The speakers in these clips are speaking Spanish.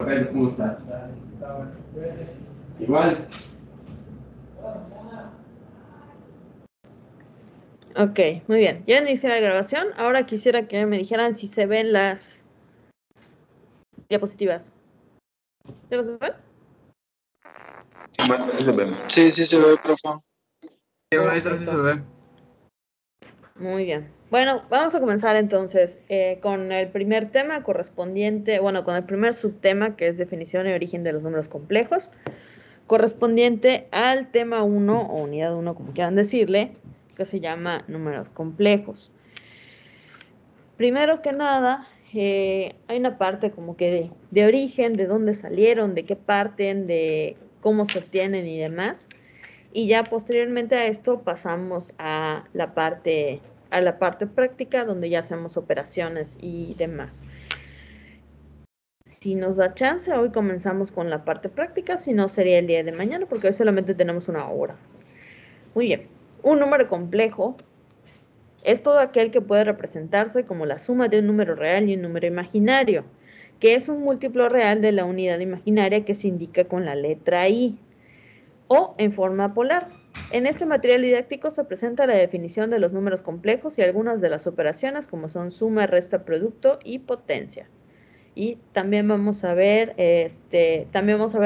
Rafael, ¿cómo estás? Igual. Ok, muy bien. Ya inicié la grabación. Ahora quisiera que me dijeran si se ven las diapositivas. ¿Ya las ven? Sí, maestra, sí se ve. Sí se ve, profe. Sí, maestra, sí se ve. Muy bien. Bueno, vamos a comenzar entonces con el primer tema correspondiente, bueno, con el primer subtema que es definición y origen de los números complejos, correspondiente al tema 1 o unidad 1, como quieran decirle, que se llama números complejos. Primero que nada, hay una parte como que de origen, de dónde salieron, de qué parten, de cómo se obtienen y demás. Y ya posteriormente a esto pasamos a la parte práctica, donde ya hacemos operaciones y demás. Si nos da chance, hoy comenzamos con la parte práctica, si no sería el día de mañana, porque hoy solamente tenemos una hora. Muy bien, un número complejo es todo aquel que puede representarse como la suma de un número real y un número imaginario, que es un múltiplo real de la unidad imaginaria que se indica con la letra I, o en forma polar. En este material didáctico se presenta la definición de los números complejos y algunas de las operaciones como son suma, resta, producto y potencia. Y también vamos a ver,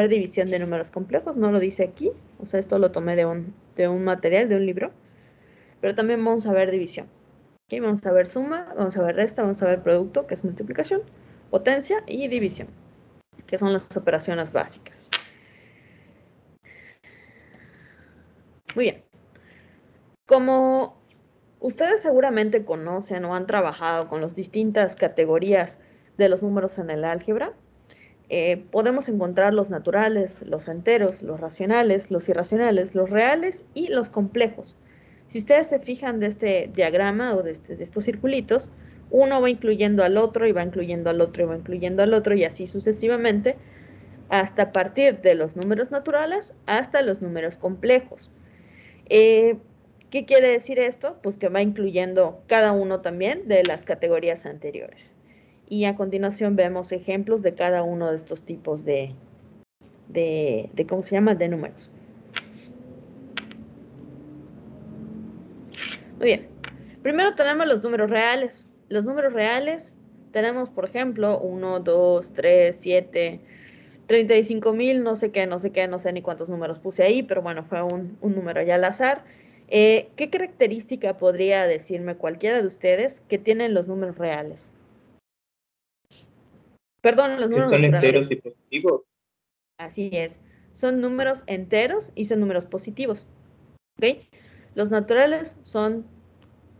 división de números complejos, no lo dice aquí, o sea, esto lo tomé de un material, de un libro, pero también vamos a ver división. Aquí vamos a ver suma, vamos a ver resta, vamos a ver producto, que es multiplicación, potencia y división, que son las operaciones básicas. Muy bien. Como ustedes seguramente conocen o han trabajado con las distintas categorías de los números en el álgebra, podemos encontrar los naturales, los enteros, los racionales, los irracionales, los reales y los complejos. Si ustedes se fijan de este diagrama o de estos circulitos, uno va incluyendo al otro y va incluyendo al otro y va incluyendo al otro y así sucesivamente, hasta partir de los números naturales hasta los números complejos. ¿Qué quiere decir esto? Pues que va incluyendo cada uno también de las categorías anteriores. Y a continuación vemos ejemplos de cada uno de estos tipos de ¿cómo se llama? De números. Muy bien. Primero tenemos los números reales. Los números reales tenemos, por ejemplo, 1, 2, 3, 7, 35,000, no sé qué, no sé ni cuántos números puse ahí, pero bueno, fue un número ya al azar. ¿Qué característica podría decirme cualquiera de ustedes que tienen los números reales? Perdón, los números naturales. Enteros y positivos. Así es. Son números enteros y son números positivos. ¿Ok? Los naturales son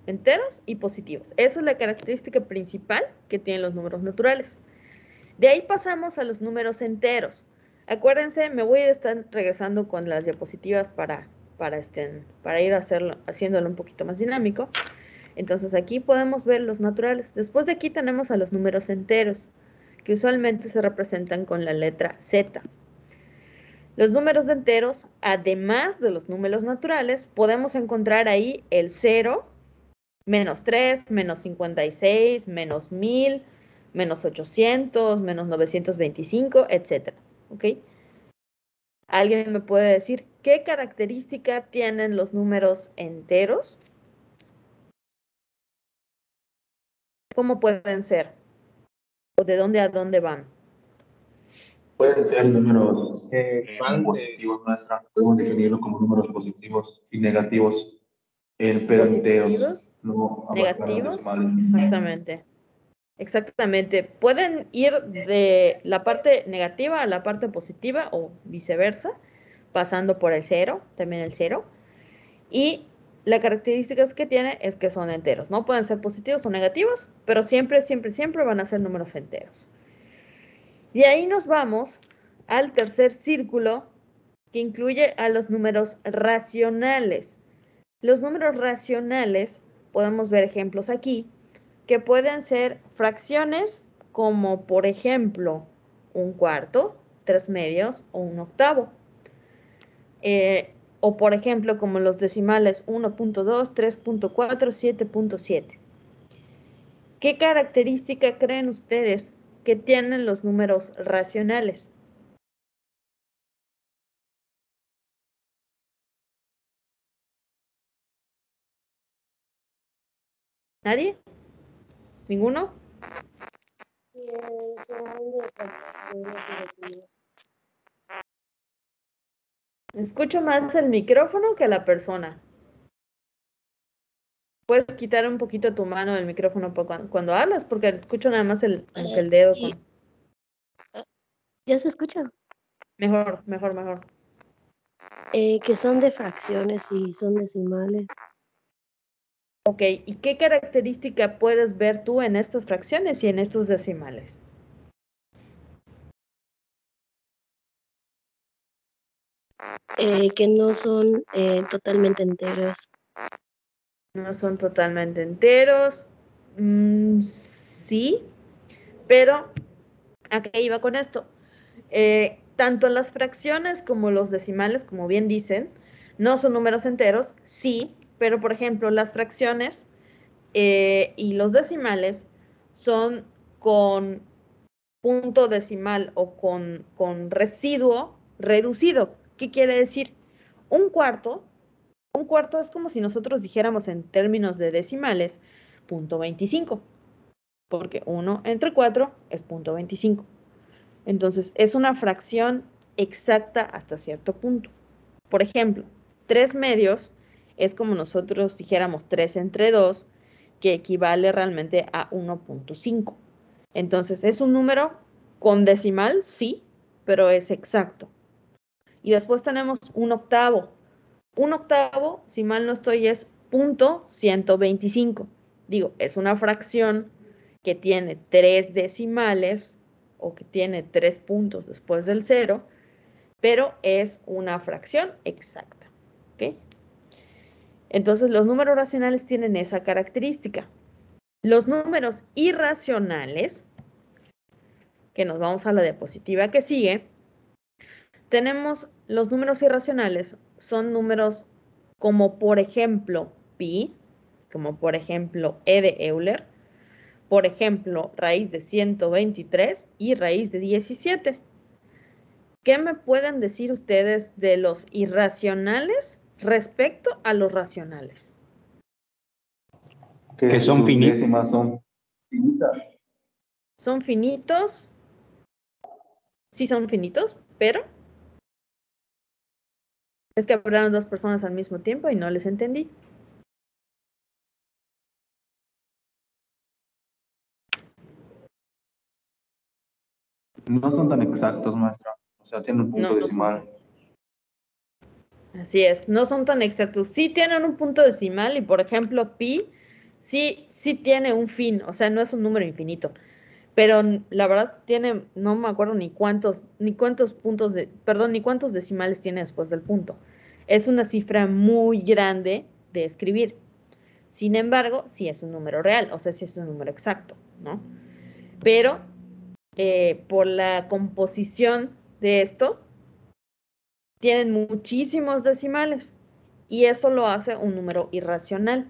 enteros y positivos. Esa es la característica principal que tienen los números naturales. De ahí pasamos a los números enteros. Acuérdense, me voy a estar regresando con las diapositivas para ir haciéndolo un poquito más dinámico. Entonces aquí podemos ver los naturales. Después de aquí tenemos a los números enteros, que usualmente se representan con la letra Z. Los números de enteros, además de los números naturales, podemos encontrar ahí el 0, menos 3, menos 56, menos 1000, menos 800, menos 925, etc. ¿Ok? ¿Alguien me puede decir qué característica tienen los números enteros? ¿Cómo pueden ser? ¿O de dónde a dónde van? Pueden ser números Van positivos, maestra. Podemos definirlo como números positivos y negativos, pero enteros, Positivos, no abarcando negativos, decimales. exactamente. Exactamente. Pueden ir de la parte negativa a la parte positiva o viceversa, pasando por el 0, también el 0. Y la característica que tiene es que son enteros. No pueden ser positivos o negativos, pero siempre, siempre, siempre van a ser números enteros. Y ahí nos vamos al tercer círculo, que incluye a los números racionales. Los números racionales, podemos ver ejemplos aquí, que pueden ser fracciones como por ejemplo 1/4, 3/2 o 1/8. O por ejemplo como los decimales 1.2, 3.4, 7.7. ¿Qué característica creen ustedes que tienen los números racionales? ¿Nadie? ¿Ninguno? Son de fracciones y decimales. Escucho más el micrófono que a la persona. Puedes quitar un poquito tu mano del micrófono cuando hablas, porque escucho nada más como que el dedo. Sí. ¿Ya se escucha? Mejor, mejor, mejor. Que son de fracciones y son decimales. Ok, ¿y qué característica puedes ver tú en estas fracciones y en estos decimales? Que no son totalmente enteros. No son totalmente enteros. Sí, pero ¿a qué iba con esto? Tanto las fracciones como los decimales, como bien dicen, no son números enteros, sí, pero por ejemplo, las fracciones y los decimales son con punto decimal o con residuo reducido. ¿Qué quiere decir? Un cuarto es como si nosotros dijéramos en términos de decimales, 0.25, porque 1 entre 4 es 0.25. Entonces, es una fracción exacta hasta cierto punto. Por ejemplo, 3 medios es como nosotros dijéramos 3 entre 2, que equivale realmente a 1.5. Entonces, ¿es un número con decimal? Sí, pero es exacto. Y después tenemos un octavo. Un octavo, si mal no estoy, es 0.125. Digo, es una fracción que tiene 3 decimales o que tiene 3 puntos después del 0, pero es una fracción exacta. ¿Ok? Entonces, los números racionales tienen esa característica. Los números irracionales, que nos vamos a la diapositiva que sigue, tenemos los números irracionales, son números como por ejemplo pi, como por ejemplo e de Euler, por ejemplo raíz de 123 y raíz de 17. ¿Qué me pueden decir ustedes de los irracionales respecto a los racionales? Que son sus finitos. décimas son finitas. ¿Son finitos? Sí son finitos, pero es que hablaron dos personas al mismo tiempo y no les entendí. No son tan exactos, maestra. O sea, tienen un punto No, no decimal. son Así es, no son tan exactos. Sí tienen un punto decimal y, por ejemplo, pi sí tiene un fin, o sea, no es un número infinito. Pero la verdad tiene, no me acuerdo ni cuántos puntos ni cuántos decimales tiene después del punto. Es una cifra muy grande de escribir. Sin embargo, sí es un número real, o sea, sí es un número exacto, ¿no? Pero por la composición de esto, tienen muchísimos decimales y eso lo hace un número irracional.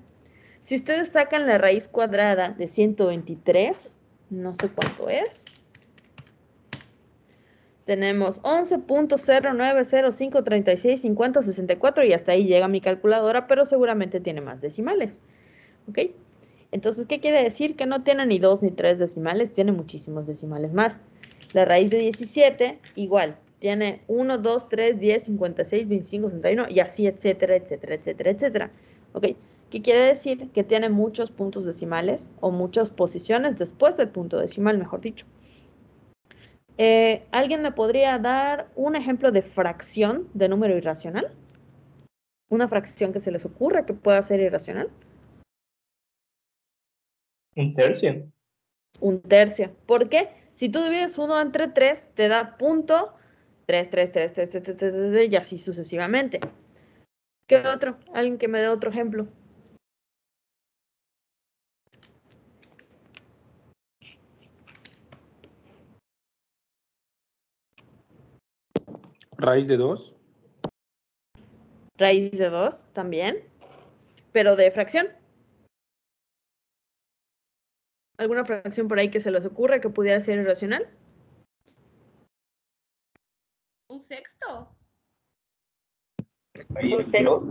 Si ustedes sacan la raíz cuadrada de 123, no sé cuánto es, tenemos 11.0905365064 y hasta ahí llega mi calculadora, pero seguramente tiene más decimales. ¿Ok? Entonces, ¿qué quiere decir? Que no tiene ni 2 ni 3 decimales, tiene muchísimos decimales más. La raíz de 17, igual, tiene 1, 2, 3, 10, 56, 25, 61 y así, etcétera, etcétera, etcétera, etcétera. ¿Ok? ¿Qué quiere decir? Que tiene muchos puntos decimales o muchas posiciones después del punto decimal, mejor dicho. ¿Alguien me podría dar un ejemplo de fracción de número irracional? ¿Una fracción que se les ocurra que pueda ser irracional? Un tercio. Un tercio. ¿Por qué? Si tú divides 1 entre 3, te da punto 3, 3, 3, 3, 3, 3, 3, 3, y así sucesivamente. ¿Qué otro? Alguien que me dé otro ejemplo. Raíz de 2. Raíz de 2 también, pero de fracción. ¿Alguna fracción por ahí que se les ocurra que pudiera ser irracional? ¿Un sexto? Ahí el dos.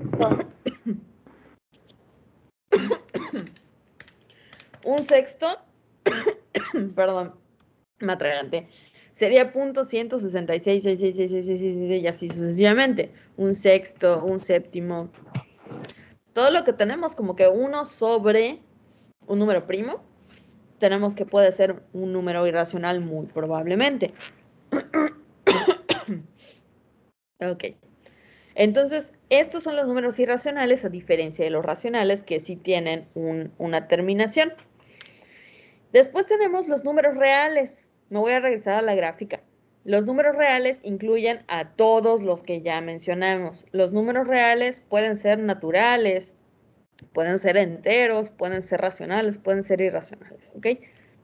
Un sexto, perdón, me atraganté. Sería punto 166, y así sucesivamente. Un sexto, un séptimo. Todo lo que tenemos como que 1 sobre un número primo, tenemos que puede ser un número irracional muy probablemente. Ok. Entonces, estos son los números irracionales a diferencia de los racionales que sí tienen una terminación. Después tenemos los números reales. Me voy a regresar a la gráfica. Los números reales incluyen a todos los que ya mencionamos. Los números reales pueden ser naturales, pueden ser enteros, pueden ser racionales, pueden ser irracionales, ¿ok?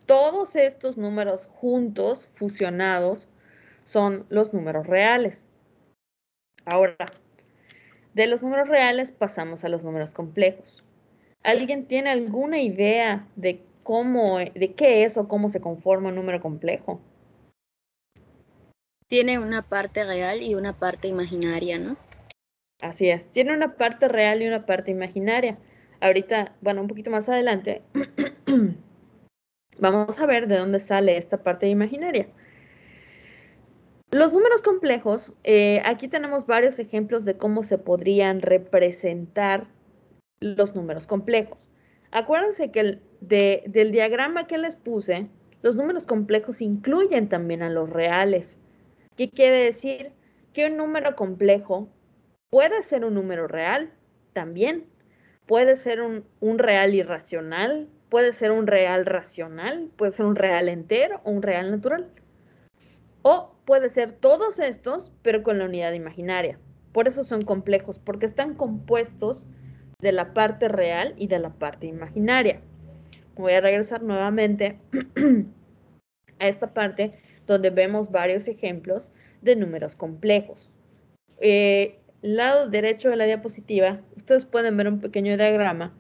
Todos estos números juntos, fusionados, son los números reales. Ahora, de los números reales pasamos a los números complejos. ¿Alguien tiene alguna idea de qué es o cómo se conforma un número complejo? Tiene una parte real y una parte imaginaria, ¿no? Así es, tiene una parte real y una parte imaginaria. Ahorita, bueno, un poquito más adelante, vamos a ver de dónde sale esta parte imaginaria. Los números complejos, aquí tenemos varios ejemplos de cómo se podrían representar los números complejos. Acuérdense que del diagrama que les puse, los números complejos incluyen también a los reales. ¿Qué quiere decir? Que un número complejo puede ser un número real también. Puede ser un real irracional, puede ser un real racional, puede ser un real entero o un real natural. O puede ser todos estos, pero con la unidad imaginaria. Por eso son complejos, porque están compuestos de la parte real y de la parte imaginaria. Voy a regresar nuevamente a esta parte donde vemos varios ejemplos de números complejos. Lado derecho de la diapositiva, ustedes pueden ver un pequeño diagrama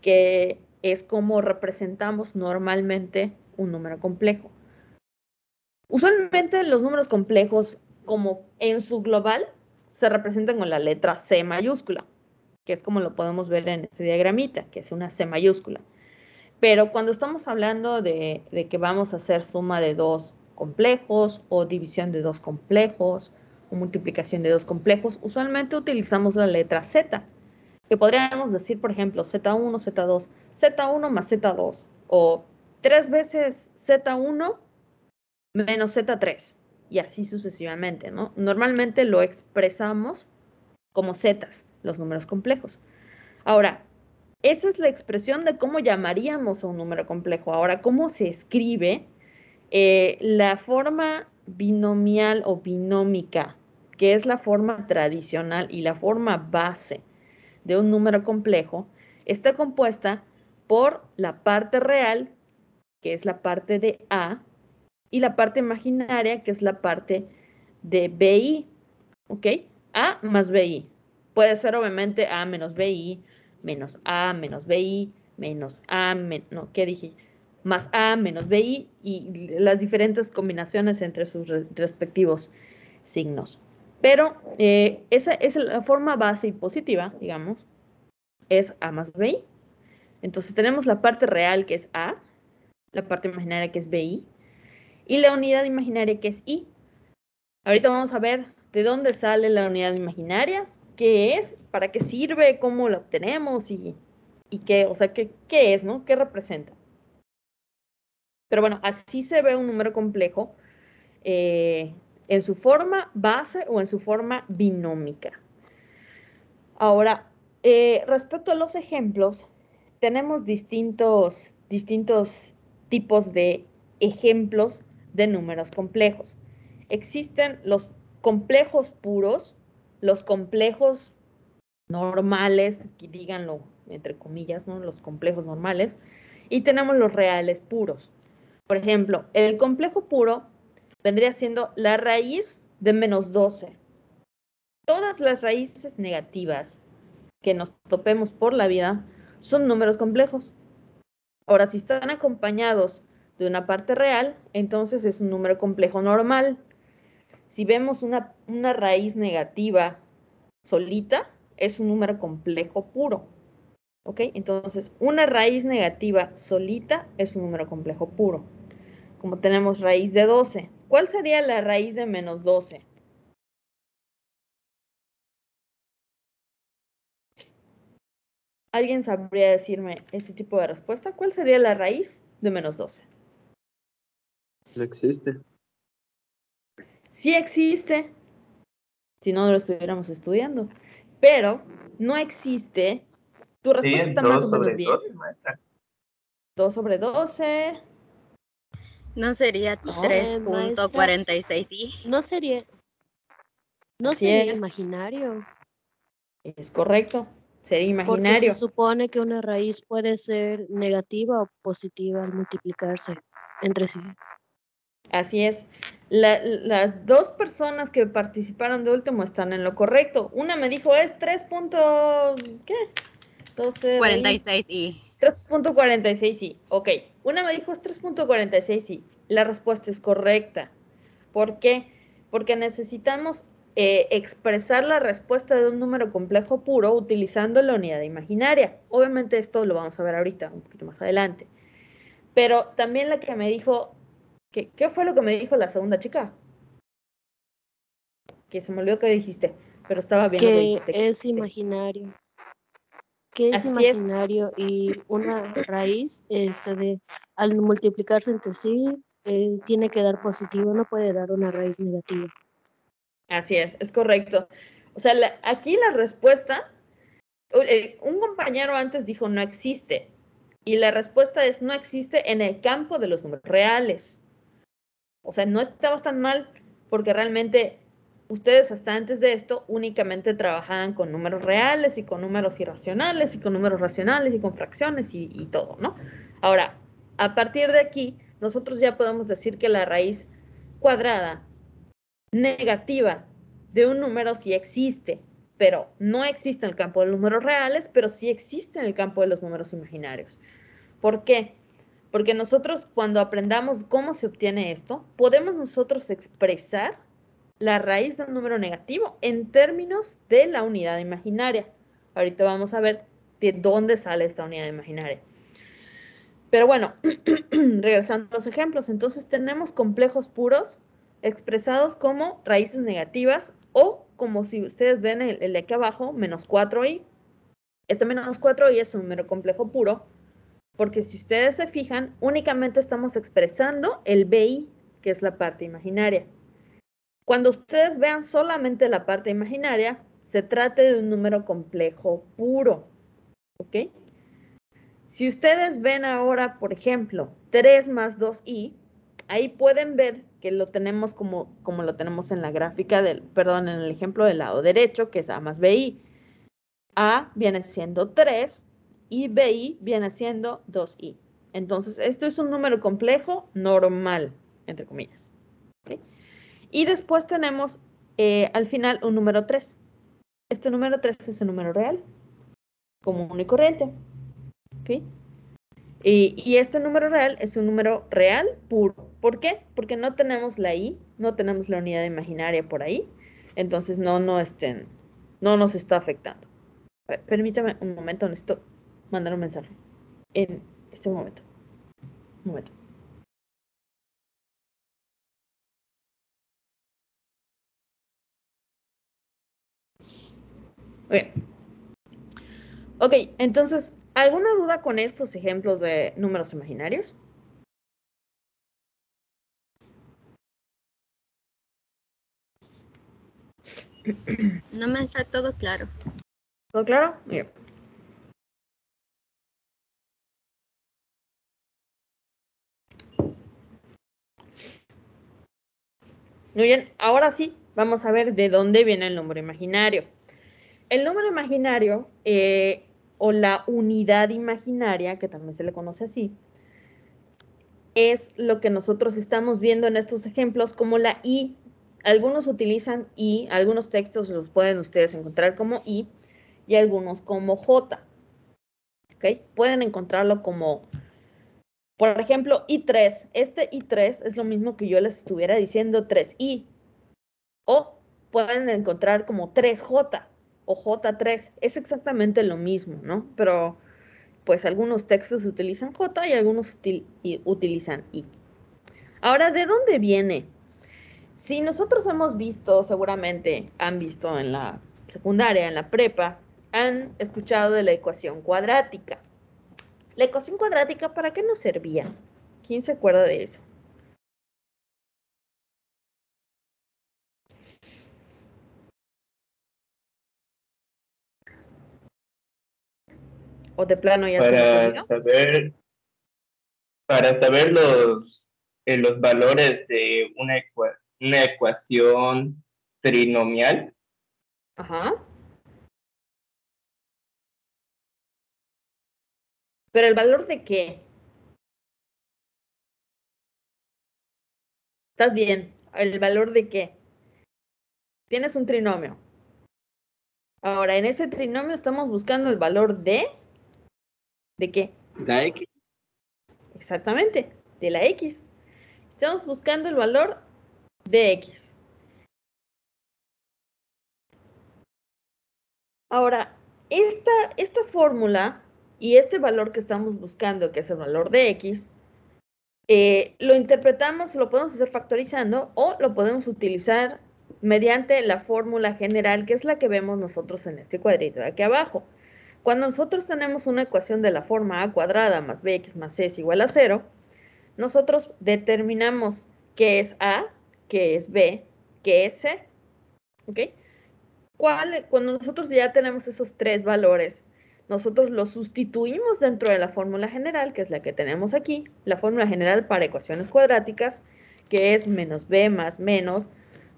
que es como representamos normalmente un número complejo. Usualmente los números complejos, como en su global, se representan con la letra C mayúscula, que es como lo podemos ver en este diagramita, que es una C mayúscula. Pero cuando estamos hablando de que vamos a hacer suma de dos complejos o división de dos complejos o multiplicación de dos complejos, usualmente utilizamos la letra Z, que podríamos decir, por ejemplo, Z1, Z2, Z1 más Z2 o 3 veces Z1 menos Z3 y así sucesivamente, ¿no? Normalmente lo expresamos como zetas, los números complejos. Ahora, esa es la expresión de cómo llamaríamos a un número complejo. Ahora, ¿cómo se escribe? La forma binomial o binómica, que es la forma tradicional y la forma base de un número complejo, está compuesta por la parte real, que es la parte de A, y la parte imaginaria, que es la parte de BI, ¿ok? A más BI. Puede ser obviamente A menos BI, menos A menos BI, menos A, no, ¿qué dije? Más A menos BI y las diferentes combinaciones entre sus respectivos signos. Pero esa es la forma base y positiva, digamos, es A más BI. Entonces tenemos la parte real que es A, la parte imaginaria que es BI, y la unidad imaginaria que es I. Ahorita vamos a ver de dónde sale la unidad imaginaria, qué es, para qué sirve, cómo la obtenemos y qué, o sea, qué es, ¿no? ¿Qué representa? Pero bueno, así se ve un número complejo en su forma base o en su forma binómica. Ahora, respecto a los ejemplos, tenemos distintos tipos de ejemplos de números complejos. Existen los complejos puros, los complejos normales, díganlo entre comillas, ¿no? Los complejos normales, y tenemos los reales puros. Por ejemplo, el complejo puro vendría siendo la raíz de menos 12. Todas las raíces negativas que nos topemos por la vida son números complejos. Ahora, si están acompañados de una parte real, entonces es un número complejo normal. Si vemos una raíz negativa solita, es un número complejo puro. ¿Ok? Entonces, una raíz negativa solita es un número complejo puro. Como tenemos raíz de 12. ¿Cuál sería la raíz de menos 12? ¿Alguien sabría decirme este tipo de respuesta? ¿Cuál sería la raíz de menos 12? No existe. Sí existe, si no lo estuviéramos estudiando, pero no existe. Tu Sí, respuesta es está más o 2 menos sobre bien. 12, maestra. 2 sobre 12. No sería No, Maestra, 3.46 y no sería, no así sería es. imaginario, Es correcto. Sería porque se imaginario. supone que una raíz puede ser negativa o positiva al multiplicarse entre sí. Así es. Las dos personas que participaron de último están en lo correcto. Una me dijo es 3. ¿Qué? 12 raíz 46 y 3.46 sí. Ok. Una me dijo es 3.46 sí. La respuesta es correcta. ¿Por qué? Porque necesitamos expresar la respuesta de un número complejo puro utilizando la unidad imaginaria. Obviamente esto lo vamos a ver ahorita, un poquito más adelante. Pero también la que me dijo, ¿qué fue lo que me dijo la segunda chica? Que se me olvidó que dijiste, pero estaba bien lo que Que dijiste. es imaginario, que es Así es, imaginario y una raíz al multiplicarse entre sí tiene que dar positivo, no puede dar una raíz negativa. así es correcto. O sea, aquí la respuesta, un compañero antes dijo no existe, y la respuesta es no existe en el campo de los números reales. O sea, no estabas tan mal porque realmente ustedes hasta antes de esto únicamente trabajaban con números reales y con números irracionales y con números racionales y con fracciones y todo, ¿no? Ahora, a partir de aquí, nosotros ya podemos decir que la raíz cuadrada negativa de un número sí existe, pero no existe en el campo de los números reales, pero sí existe en el campo de los números imaginarios. ¿Por qué? Porque nosotros cuando aprendamos cómo se obtiene esto, podemos nosotros expresar la raíz de un número negativo en términos de la unidad imaginaria. Ahorita vamos a ver de dónde sale esta unidad imaginaria. Pero bueno, regresando a los ejemplos, entonces tenemos complejos puros expresados como raíces negativas o como si ustedes ven el de aquí abajo, menos 4i. Este menos 4i es un número complejo puro porque si ustedes se fijan, únicamente estamos expresando el BI, que es la parte imaginaria. Cuando ustedes vean solamente la parte imaginaria, se trata de un número complejo puro, ¿ok? Si ustedes ven ahora, por ejemplo, 3 más 2i, ahí pueden ver que lo tenemos como lo tenemos en la gráfica en el ejemplo del lado derecho, que es a más bi. A viene siendo 3 y bi viene siendo 2i. Entonces, esto es un número complejo normal, entre comillas. ¿Okay? Y después tenemos al final un número 3. Este número 3 es un número real, común y corriente. ¿Okay? Y este número real es un número real puro. ¿Por qué? Porque no tenemos la i, no tenemos la unidad imaginaria por ahí. Entonces no nos está afectando. Permítame un momento, necesito mandar un mensaje. En este momento. Un momento. Bien. Ok, entonces, ¿alguna duda con estos ejemplos de números imaginarios? no me está todo claro. ¿Todo claro? Bien. Muy bien, ahora sí, vamos a ver de dónde viene el número imaginario. El número imaginario o la unidad imaginaria, que también se le conoce así, es lo que nosotros estamos viendo en estos ejemplos como la i. Algunos utilizan i, algunos textos los pueden ustedes encontrar como i y algunos como j. ¿Okay? Pueden encontrarlo como Por ejemplo, I3. Este I3 es lo mismo que yo les estuviera diciendo 3I. O pueden encontrar como 3J o J3. Es exactamente lo mismo, ¿no? Pero pues algunos textos utilizan J y algunos utilizan I. Ahora, ¿de dónde viene? Si nosotros hemos visto, seguramente han visto en la secundaria, en la prepa, han escuchado de la ecuación cuadrática. ¿La ecuación cuadrática para qué nos servía? ¿Quién se acuerda de eso? ¿O de plano ya se les para olvidó? saber, para saber los valores de una ecuación trinomial. Ajá. ¿Pero el valor de qué? ¿Estás bien? ¿El valor de qué? Tienes un trinomio. Ahora, en ese trinomio estamos buscando el valor de... ¿De qué? La X. Exactamente, de la X. Estamos buscando el valor de X. Ahora, esta fórmula y este valor que estamos buscando, que es el valor de X, lo interpretamos, lo podemos hacer factorizando o lo podemos utilizar mediante la fórmula general, que es la que vemos nosotros en este cuadrito de aquí abajo. Cuando nosotros tenemos una ecuación de la forma a cuadrada más bx más c es igual a 0, nosotros determinamos qué es a, qué es b, qué es c. ¿Ok? Cuando nosotros ya tenemos esos tres valores, nosotros los sustituimos dentro de la fórmula general, que es la que tenemos aquí, la fórmula general para ecuaciones cuadráticas, que es menos b más menos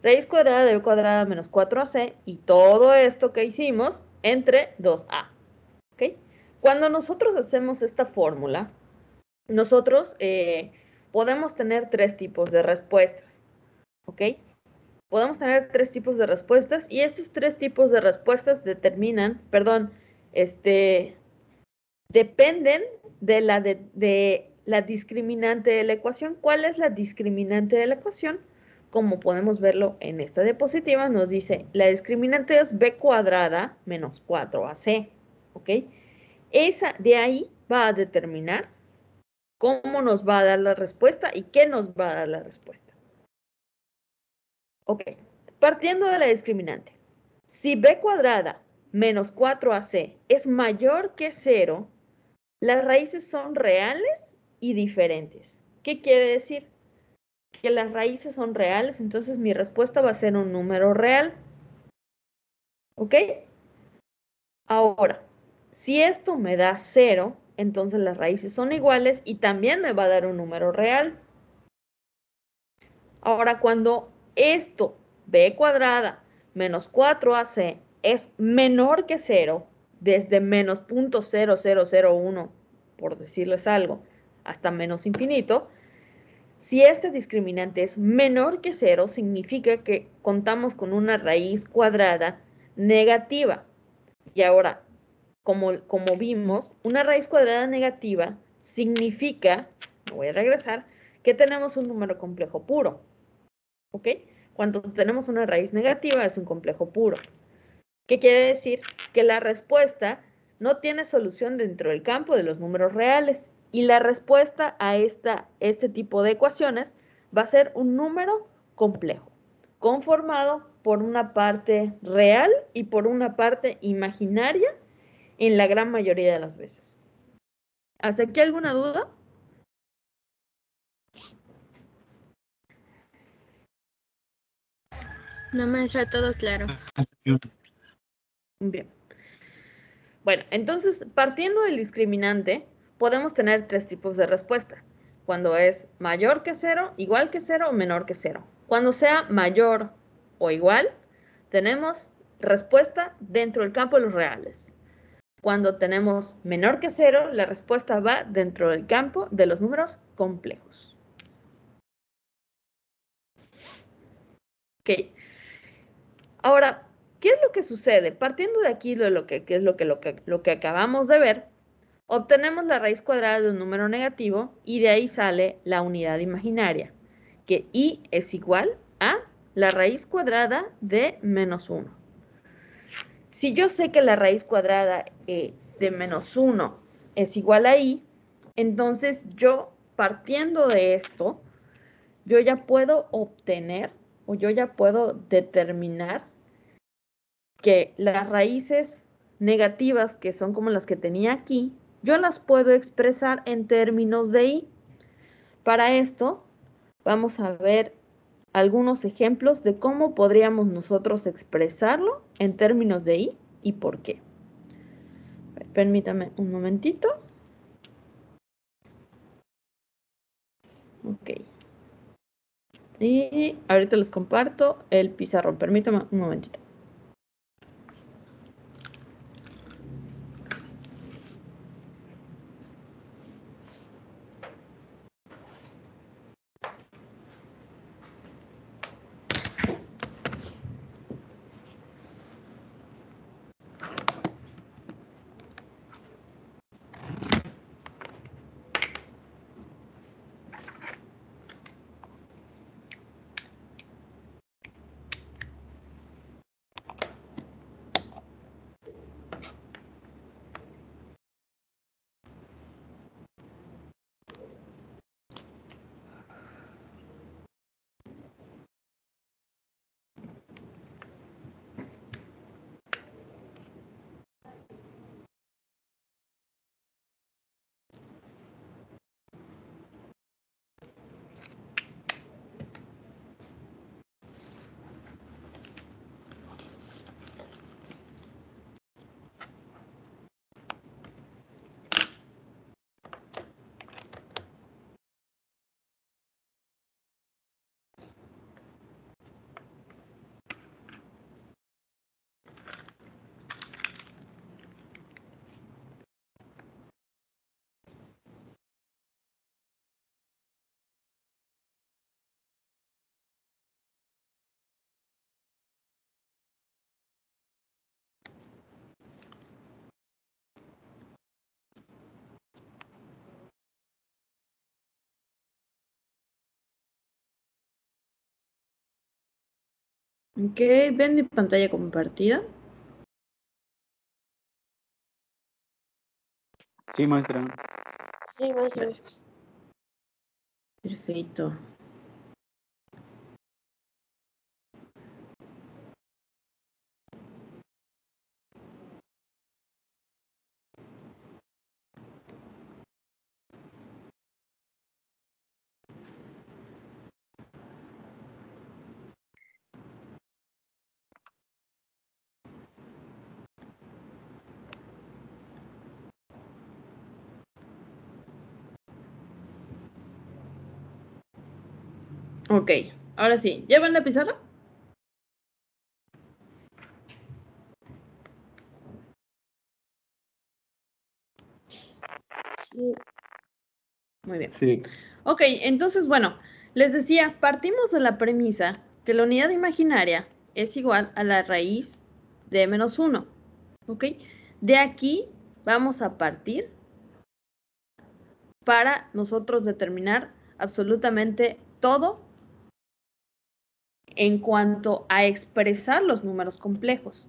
raíz cuadrada de b cuadrada menos 4ac, y todo esto que hicimos entre 2a. ¿Ok? Cuando nosotros hacemos esta fórmula, nosotros podemos tener tres tipos de respuestas. ¿Ok? Podemos tener tres tipos de respuestas y estos tres tipos de respuestas dependen de la discriminante de la ecuación. ¿Cuál es la discriminante de la ecuación? Como podemos verlo en esta diapositiva, nos dice, la discriminante es b cuadrada menos 4ac, ¿ok? De ahí va a determinar cómo nos va a dar la respuesta y qué nos va a dar la respuesta. Ok, partiendo de la discriminante, si b cuadrada menos 4ac es mayor que 0, las raíces son reales y diferentes. ¿Qué quiere decir? Que las raíces son reales, entonces mi respuesta va a ser un número real. ¿Ok? Ahora, si esto me da 0, entonces las raíces son iguales y también me va a dar un número real. Ahora, cuando esto, b cuadrada menos 4ac, es menor que 0, desde menos 0.0001, por decirles algo, hasta menos infinito, si este discriminante es menor que 0, significa que contamos con una raíz cuadrada negativa. Y ahora, como vimos, una raíz cuadrada negativa significa, me voy a regresar, que tenemos un número complejo puro. ¿Ok? Cuando tenemos una raíz negativa es un complejo puro. ¿Qué quiere decir? Que la respuesta no tiene solución dentro del campo de los números reales. Y la respuesta a este tipo de ecuaciones va a ser un número complejo, conformado por una parte real y por una parte imaginaria en la gran mayoría de las veces. ¿Hasta aquí alguna duda? No me está todo claro. Bien. Bueno, entonces, partiendo del discriminante, podemos tener tres tipos de respuesta. Cuando es mayor que 0, igual que 0 o menor que 0. Cuando sea mayor o igual, tenemos respuesta dentro del campo de los reales. Cuando tenemos menor que 0, la respuesta va dentro del campo de los números complejos. Ok. Ahora, ¿qué es lo que sucede? Partiendo de aquí, lo que acabamos de ver, Obtenemos la raíz cuadrada de un número negativo y de ahí sale la unidad imaginaria, que I es igual a la raíz cuadrada de menos 1. Si yo sé que la raíz cuadrada de menos 1 es igual a I, entonces yo, partiendo de esto, yo ya puedo obtener o yo ya puedo determinar que las raíces negativas, que son como las que tenía aquí, yo las puedo expresar en términos de I. Para esto, vamos a ver algunos ejemplos de cómo podríamos nosotros expresarlo en términos de I y por qué. Permítame un momentito. Ok. Y ahorita les comparto el pizarrón. Permítame un momentito. Ok, ¿ven mi pantalla compartida? Sí, maestra. Sí, maestro. Gracias. Perfecto. Ok, ahora sí. ¿Ya ven la pizarra? Sí, Muy bien. Sí. Ok, entonces, bueno, les decía, partimos de la premisa que la unidad imaginaria es igual a la raíz de menos 1. ¿Ok? De aquí vamos a partir para nosotros determinar absolutamente todo en cuanto a expresar los números complejos.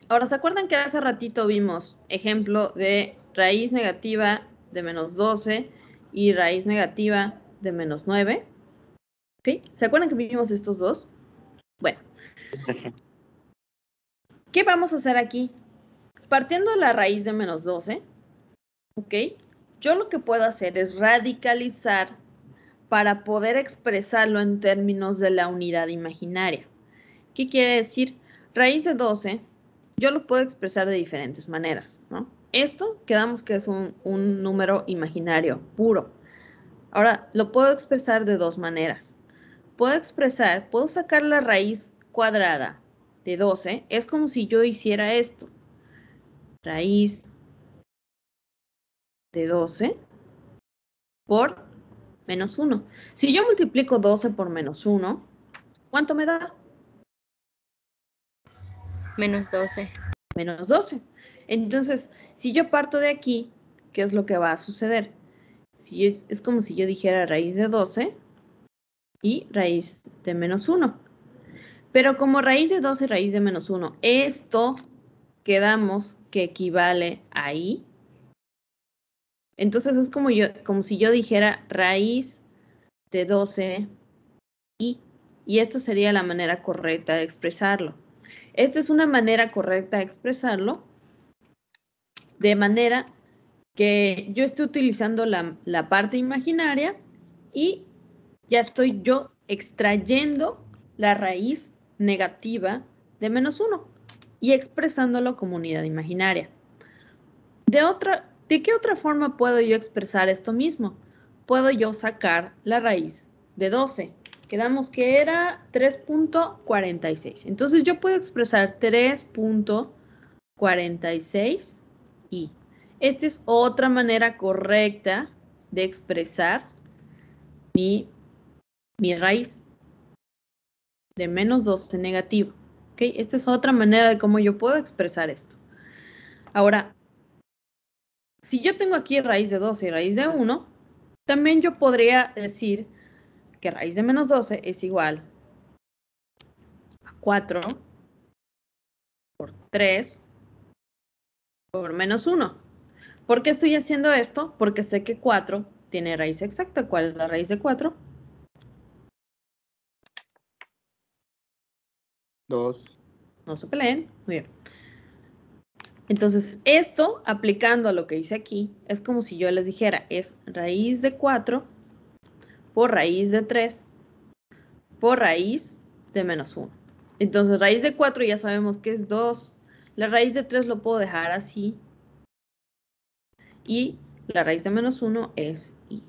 Ahora, ¿se acuerdan que hace ratito vimos ejemplo de raíz negativa de menos 12 y raíz negativa de menos 9? ¿Ok? ¿Se acuerdan que vimos estos dos? Bueno, ¿qué vamos a hacer aquí? Partiendo de la raíz de menos 12, ¿ok? Yo lo que puedo hacer es radicalizar para poder expresarlo en términos de la unidad imaginaria. ¿Qué quiere decir? Raíz de 12, yo lo puedo expresar de diferentes maneras, ¿no? Esto quedamos que es un número imaginario puro. Ahora, lo puedo expresar de dos maneras. Puedo sacar la raíz cuadrada de 12, es como si yo hiciera esto. Raíz de 12 por menos 1. Si yo multiplico 12 por menos 1, ¿cuánto me da? Menos 12. Menos 12. Entonces, si yo parto de aquí, ¿qué es lo que va a suceder? Si es como si yo dijera raíz de 12 y raíz de menos 1. Pero como raíz de 12 y raíz de menos 1, esto quedamos que equivale a i. Entonces es como si yo dijera raíz de 12 i. Y esta sería la manera correcta de expresarlo. Esta es una manera correcta de expresarlo de manera que yo estoy utilizando la parte imaginaria y ya estoy yo extrayendo la raíz negativa de menos 1 y expresándolo como unidad imaginaria. ¿De qué otra forma puedo yo expresar esto mismo? Puedo yo sacar la raíz de 12. Quedamos que era 3.46. Entonces yo puedo expresar 3.46 y esta es otra manera correcta de expresar mi raíz de menos 12 negativo. ¿Okay? Esta es otra manera de cómo yo puedo expresar esto. Ahora, si yo tengo aquí raíz de 12 y raíz de 1, también yo podría decir que raíz de menos 12 es igual a 4 por 3 por menos 1. ¿Por qué estoy haciendo esto? Porque sé que 4 tiene raíz exacta. ¿Cuál es la raíz de 4? 2. No se peleen. Muy bien. Entonces, esto, aplicando a lo que hice aquí, es como si yo les dijera, es raíz de 4 por raíz de 3 por raíz de menos 1. Entonces, raíz de 4 ya sabemos que es 2. La raíz de 3 lo puedo dejar así. Y la raíz de menos 1 es i.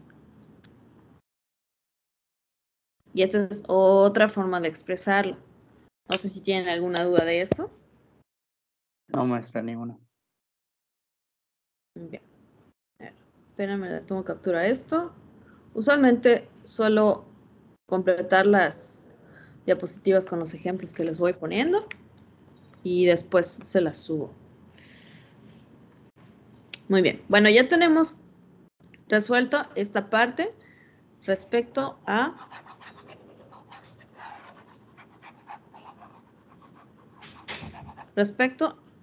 Y esta es otra forma de expresarlo. No sé si tienen alguna duda de esto. No muestra ninguna. Bien. A ver, espérame, le tomo captura a esto. Usualmente suelo completar las diapositivas con los ejemplos que les voy poniendo y después se las subo. Muy bien. Bueno, ya tenemos resuelto esta parte respecto a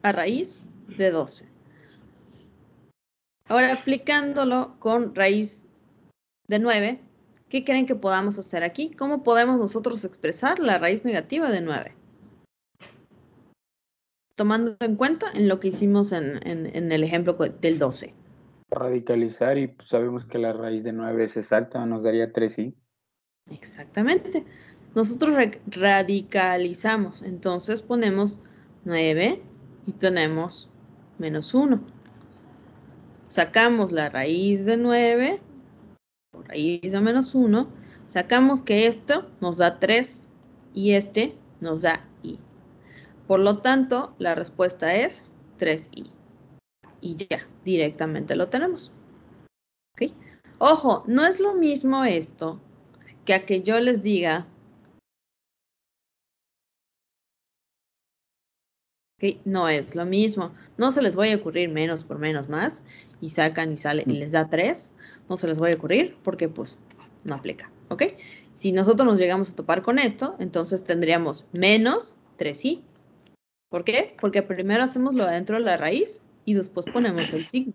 raíz de 12. Ahora aplicándolo con raíz de 9, ¿qué creen que podamos hacer aquí? ¿Cómo podemos nosotros expresar la raíz negativa de 9? Tomando en cuenta en lo que hicimos en el ejemplo del 12. Radicalizar y pues, sabemos que la raíz de 9 es exacta, nos daría 3i. Exactamente. Nosotros radicalizamos, entonces ponemos 9 y tenemos menos 1. Sacamos la raíz de 9, o raíz de menos 1, sacamos que esto nos da 3 y este nos da i. Por lo tanto, la respuesta es 3i. Y ya, directamente lo tenemos. ¿Ok? Ojo, no es lo mismo esto que a que yo les diga, ¿ok? No es lo mismo. No se les va a ocurrir menos por menos más y sacan y sale y les da 3. No se les va a ocurrir porque pues no aplica. ¿Ok? Si nosotros nos llegamos a topar con esto, entonces tendríamos menos 3i. ¿Por qué? Porque primero hacemos lo adentro de la raíz y después ponemos el signo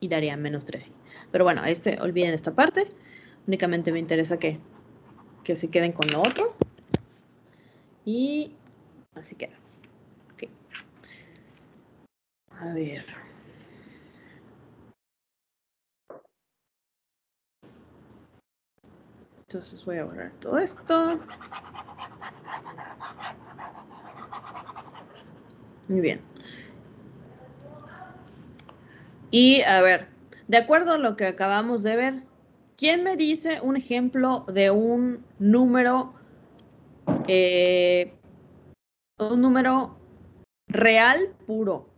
y daría menos 3i. Pero bueno, olviden esta parte. Únicamente me interesa que se queden con lo otro. Y así queda. Ok. A ver. Entonces voy a borrar todo esto. Muy bien. Y a ver, de acuerdo a lo que acabamos de ver, ¿quién me dice un ejemplo de un número real puro?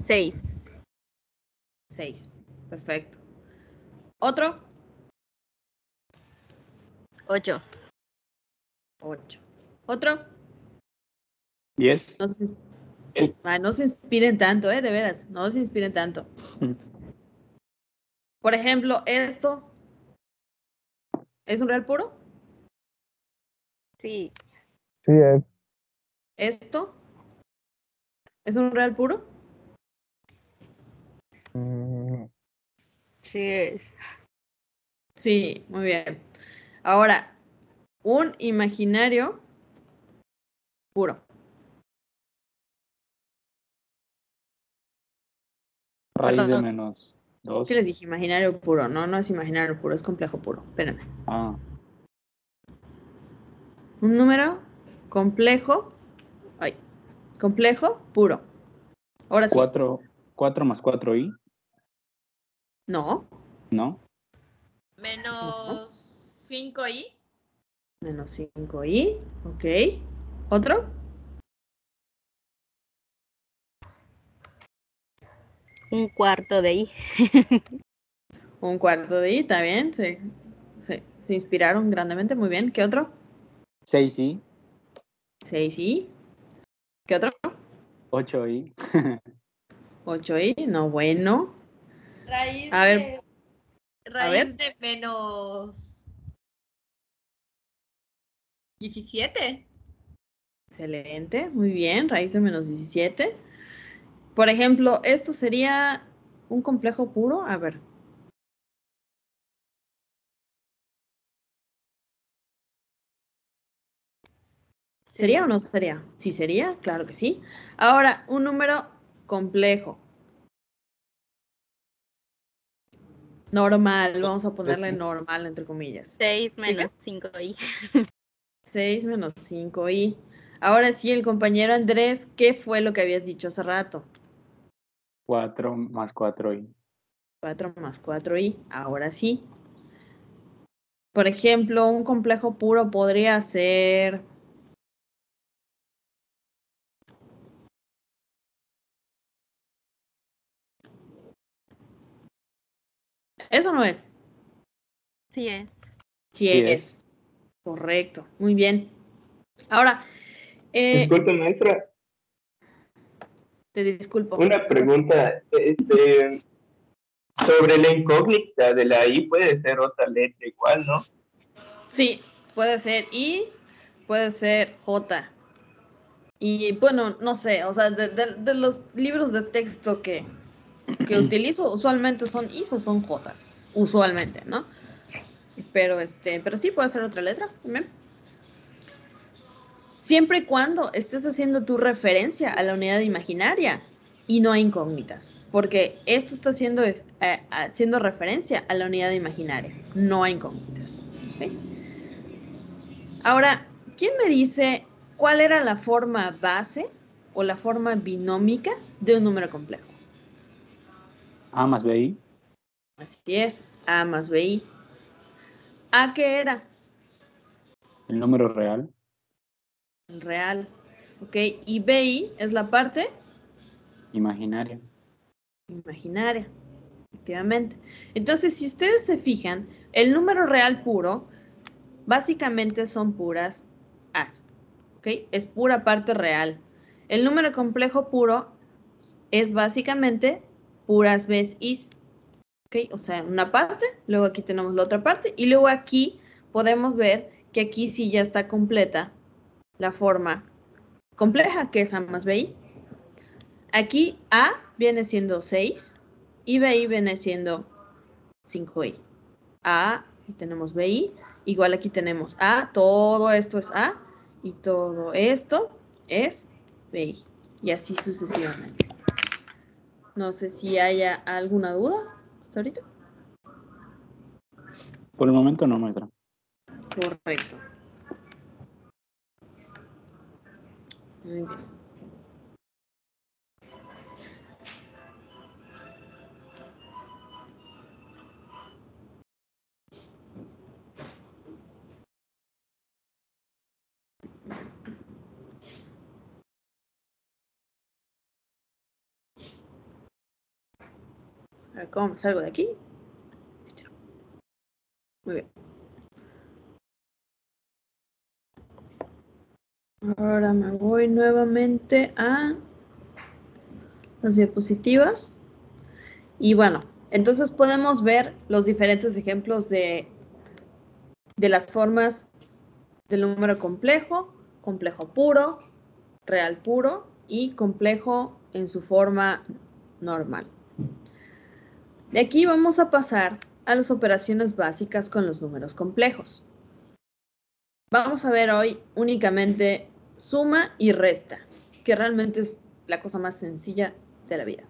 Seis. 6. Perfecto. ¿Otro? 8. 8. ¿Otro? 10. No se inspiren tanto, de veras, no se inspiren tanto. Por ejemplo, ¿esto es un real puro? Sí. Sí, es. ¿Esto es un real puro? Mm, Sí es. Sí, muy bien. Ahora, un imaginario puro. Raíz de Perdón, menos 2. ¿qué les dije? Imaginario puro. No, no es imaginario puro, es complejo puro. Espérenme. Ah, Un número complejo. Ay, complejo puro. Ahora sí. 4 más 4i, No, ¿no? no. Menos 5i. Menos 5i. Ok. ¿Otro? Un cuarto de i. Un cuarto de i, está bien. Se inspiraron grandemente. Muy bien. ¿Qué otro? 6i, 6i. ¿Qué otro? 8i, 8i. No, bueno. Raíz A ver, de. a ver. Raíz de menos 17. Excelente. Muy bien. Raíz de menos 17. Por ejemplo, esto sería un complejo puro. A ver. ¿Sería o no sería? Sí, sería, claro que sí. Ahora, un número complejo. Normal, vamos a ponerle normal entre comillas. 6 ¿Sí qué? menos 5i. 6 menos 5i. Ahora sí, el compañero Andrés, ¿qué fue lo que habías dicho hace rato? 4 más 4i. 4 más 4i. Ahora sí. Por ejemplo, un complejo puro podría ser... Eso no es. Sí es. Sí Sí es. Correcto. Muy bien. Ahora, Disculpe, maestra, te disculpo. una pregunta. Sobre la incógnita de la I puede ser otra letra igual, ¿no? Sí, puede ser I, puede ser J. Y bueno, no sé, o sea, de los libros de texto que utilizo, usualmente son Is o son Jotas. Usualmente, ¿no? Pero sí puede ser otra letra también. Siempre y cuando estés haciendo tu referencia a la unidad imaginaria y no a incógnitas. Porque esto está haciendo referencia a la unidad imaginaria, no a incógnitas. ¿Ok? Ahora, ¿quién me dice cuál era la forma base o la forma binómica de un número complejo? A más bi. Así es, A más BI. ¿A qué era? El número real. El real. ¿Ok? Y BI es la parte Imaginaria. imaginaria, efectivamente. Entonces, si ustedes se fijan, el número real puro básicamente son puras A's. ¿Ok? Es pura parte real. El número complejo puro es básicamente puras B's, I's. ¿Ok? O sea, una parte, luego aquí tenemos la otra parte, y luego aquí podemos ver que aquí sí ya está completa la forma compleja, que es A más BI. Aquí A viene siendo 6 y BI viene siendo 5i. A, y tenemos BI, igual aquí tenemos A, todo esto es A, y todo esto es BI. Y así sucesivamente. No sé si haya alguna duda hasta ahorita. Por el momento no, maestra. Correcto. Muy bien. A ver, ¿cómo salgo de aquí? Muy bien. Ahora me voy nuevamente a las diapositivas. Y bueno, entonces podemos ver los diferentes ejemplos de las formas del número complejo, complejo puro, real puro y complejo en su forma normal. De aquí vamos a pasar a las operaciones básicas con los números complejos. Vamos a ver hoy únicamente suma y resta, que realmente es la cosa más sencilla de la vida.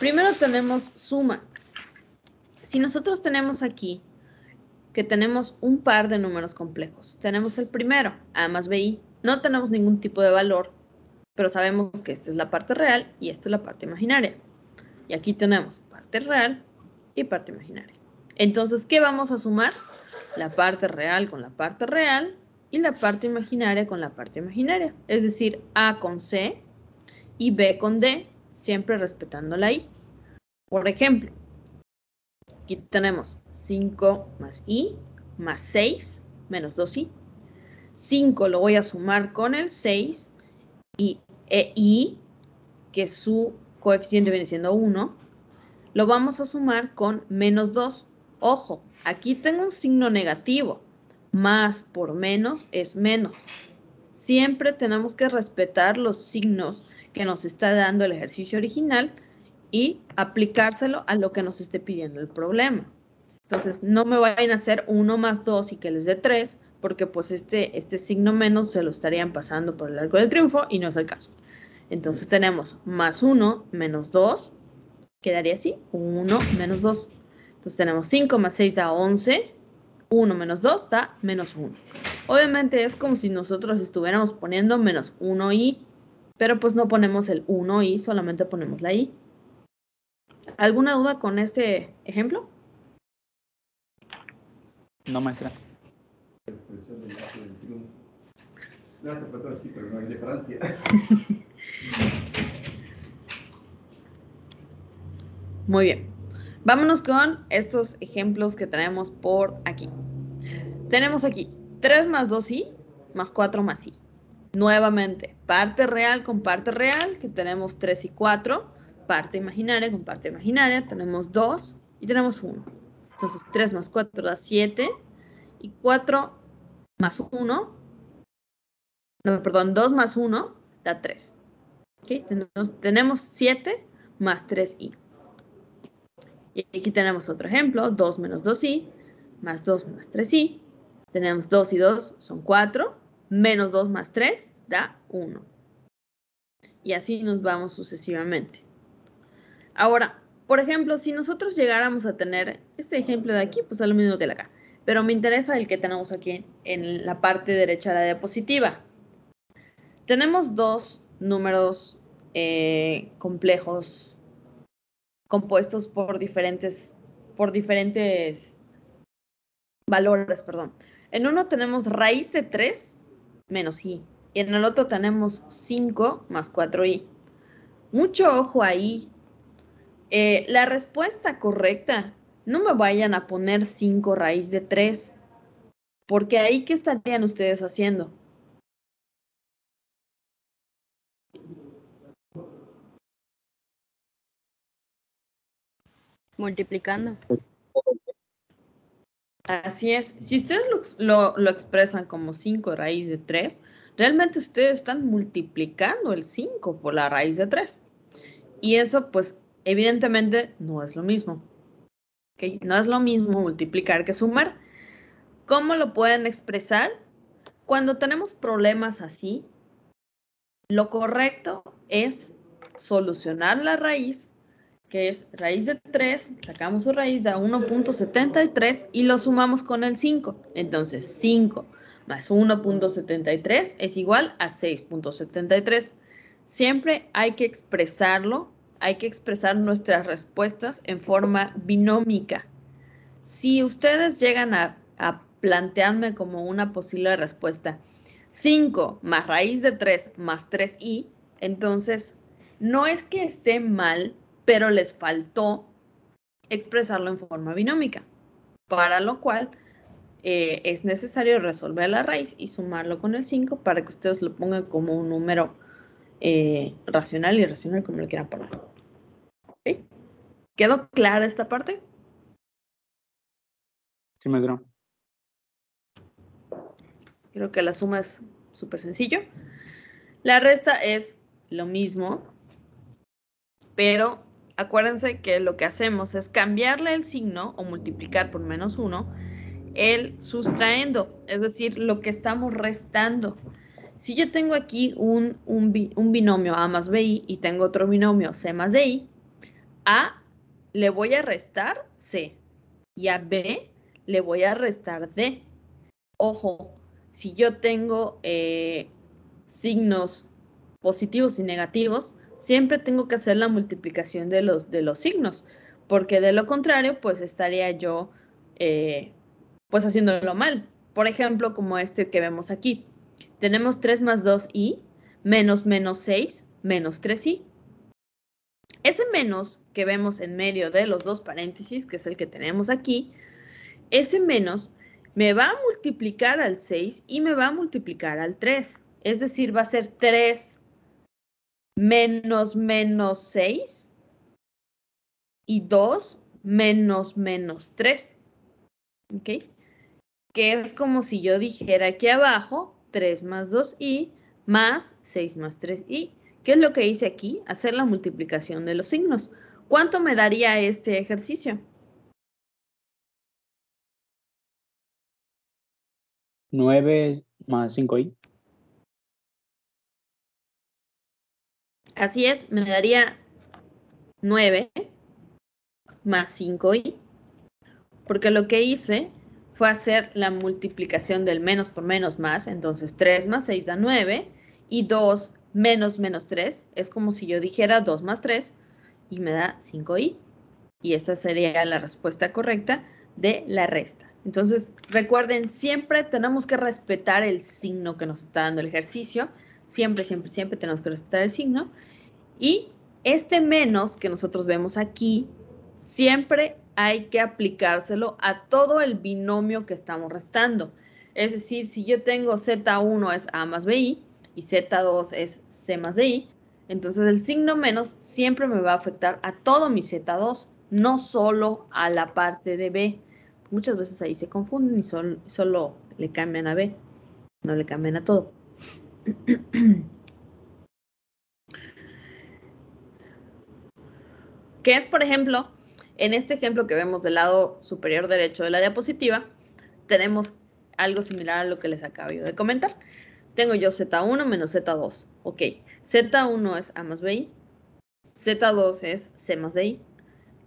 Primero tenemos suma. Si nosotros tenemos aquí que tenemos un par de números complejos, tenemos el primero, a más bi, no tenemos ningún tipo de valor, pero sabemos que esta es la parte real y esta es la parte imaginaria. Y aquí tenemos parte real y parte imaginaria. Entonces, ¿qué vamos a sumar? La parte real con la parte real y la parte imaginaria con la parte imaginaria. Es decir, A con C y B con D, siempre respetando la I. Por ejemplo, aquí tenemos 5 más I más 6 menos 2I. 5 lo voy a sumar con el 6 y I, que su coeficiente viene siendo 1, lo vamos a sumar con menos 2. Ojo, aquí tengo un signo negativo. Más por menos es menos. Siempre tenemos que respetar los signos que nos está dando el ejercicio original y aplicárselo a lo que nos esté pidiendo el problema. Entonces, no me vayan a hacer 1 más 2 y que les dé 3, porque pues este signo menos se lo estarían pasando por el arco del triunfo y no es el caso. Entonces tenemos más 1 menos 2, quedaría así, 1 menos 2. Entonces tenemos 5 más 6 da 11, 1 menos 2 da menos 1. Obviamente es como si nosotros estuviéramos poniendo menos 1i, pero pues no ponemos el 1i, solamente ponemos la i. ¿Alguna duda con este ejemplo? No, maestra. Muy bien. Vámonos con estos ejemplos que tenemos por aquí. Tenemos aquí 3 más 2i más 4 más i. Nuevamente, parte real con parte real, que tenemos 3 y 4. Parte imaginaria con parte imaginaria, tenemos 2 y tenemos 1. Entonces, 3 más 4 da 7 y 4 más 1, no, perdón, 2 más 1 da 3. ¿Okay? Tenemos 7 más 3i. Y aquí tenemos otro ejemplo, 2 menos 2i, más 2 más 3i. Tenemos 2 y 2 son 4, menos 2 más 3 da 1. Y así nos vamos sucesivamente. Ahora, por ejemplo, si nosotros llegáramos a tener este ejemplo de aquí, pues es lo mismo que el de acá. Pero me interesa el que tenemos aquí en la parte derecha de la diapositiva. Tenemos dos números complejos compuestos por diferentes valores, perdón. En uno tenemos raíz de 3 menos i. Y en el otro tenemos 5 más 4i. Mucho ojo ahí. La respuesta correcta, no me vayan a poner 5 raíz de 3. Porque ahí, ¿qué estarían ustedes haciendo? Multiplicando. Así es. Si ustedes lo expresan como 5 raíz de 3, realmente ustedes están multiplicando el 5 por la raíz de 3. Y eso, pues, evidentemente no es lo mismo. ¿Okay? No es lo mismo multiplicar que sumar. ¿Cómo lo pueden expresar? Cuando tenemos problemas así, lo correcto es solucionar la raíz, que es raíz de 3, sacamos su raíz, da 1.73 y lo sumamos con el 5. Entonces, 5 más 1.73 es igual a 6.73. Siempre hay que expresarlo, hay que expresar nuestras respuestas en forma binómica. Si ustedes llegan a plantearme como una posible respuesta 5 más raíz de 3 más 3i, entonces no es que esté mal, pero les faltó expresarlo en forma binómica, para lo cual es necesario resolver la raíz y sumarlo con el 5 para que ustedes lo pongan como un número racional y irracional, como lo quieran poner. ¿Okay? ¿Quedó clara esta parte? Sí, maestro. Creo que la suma es súper sencillo. La resta es lo mismo, pero acuérdense que lo que hacemos es cambiarle el signo o multiplicar por menos 1 el sustraendo, es decir, lo que estamos restando. Si yo tengo aquí un binomio A más BI y tengo otro binomio C más DI, A le voy a restar C y a B le voy a restar D. Ojo, si yo tengo signos positivos y negativos, siempre tengo que hacer la multiplicación de los signos, porque de lo contrario, pues estaría yo pues haciéndolo mal. Por ejemplo, como este que vemos aquí. Tenemos 3 más 2i menos 6 menos 3i. Ese menos que vemos en medio de los dos paréntesis, que es el que tenemos aquí, ese menos me va a multiplicar al 6 y me va a multiplicar al 3. Es decir, va a ser 3 menos 6 y 2 menos 3. ¿Ok? Que es como si yo dijera aquí abajo 3 más 2i más 6 más 3i. ¿Qué es lo que hice aquí? Hacer la multiplicación de los signos. ¿Cuánto me daría este ejercicio? 9 más 5i. Así es, me daría 9 más 5i, porque lo que hice fue hacer la multiplicación del menos por menos más, entonces 3 más 6 da 9, y 2 menos 3 es como si yo dijera 2 más 3, y me da 5i, y esa sería la respuesta correcta de la resta. Entonces, recuerden, siempre tenemos que respetar el signo que nos está dando el ejercicio, siempre tenemos que respetar el signo, y este menos que nosotros vemos aquí, siempre hay que aplicárselo a todo el binomio que estamos restando. Es decir, si yo tengo Z1 es A más BI y Z2 es C más DI, entonces el signo menos siempre me va a afectar a todo mi Z2, no solo a la parte de B. Muchas veces ahí se confunden y solo le cambian a B, no le cambian a todo. Que es, por ejemplo, en este ejemplo que vemos del lado superior derecho de la diapositiva, tenemos algo similar a lo que les acabo yo de comentar. Tengo yo Z1 menos Z2. Ok, Z1 es A más BI, Z2 es C más DI.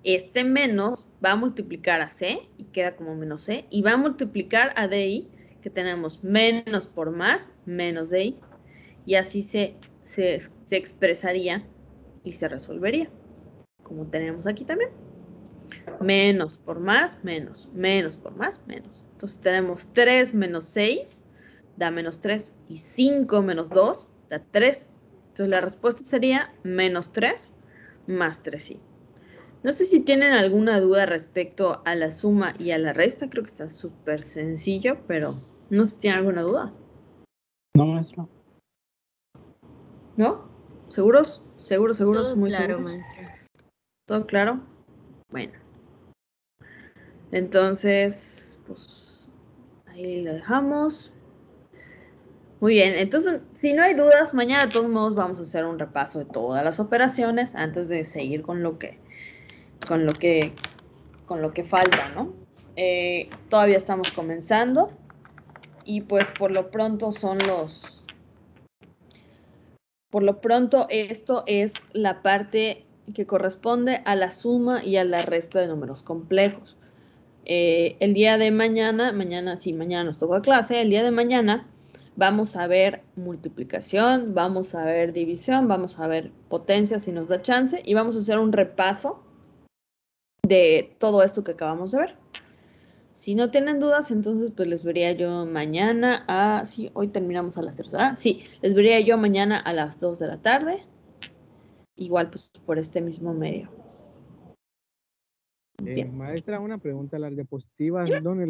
Este menos va a multiplicar a C y queda como menos C, y va a multiplicar a DI, que tenemos menos por más, menos DI, y así se expresaría y se resolvería, como tenemos aquí también. Menos por más, menos por más, menos. Entonces tenemos 3 menos 6 da menos 3 y 5 menos 2 da 3. Entonces la respuesta sería menos 3 más 3i. No sé si tienen alguna duda respecto a la suma y a la resta. Creo que está súper sencillo, pero no sé si tienen alguna duda. No, maestro. ¿No? ¿Seguros? ¿Seguros? Todo ¿Muy claro, seguros? maestra. ¿Todo claro? Bueno. Entonces, pues ahí lo dejamos. Muy bien, entonces, si no hay dudas, mañana de todos modos vamos a hacer un repaso de todas las operaciones antes de seguir con lo que falta, ¿no? Todavía estamos comenzando y pues por lo pronto esto es la parte que corresponde a la suma y a la resta de números complejos. El día de mañana nos toca clase, el día de mañana vamos a ver multiplicación, vamos a ver división, vamos a ver potencia si nos da chance y vamos a hacer un repaso de todo esto que acabamos de ver. Si no tienen dudas, entonces pues les vería yo mañana sí, hoy terminamos a las 3 horas. Sí, les vería yo mañana a las 2 de la tarde. Igual pues por este mismo medio. Bien. Maestra, una pregunta, las diapositivas, Dime. ¿dónde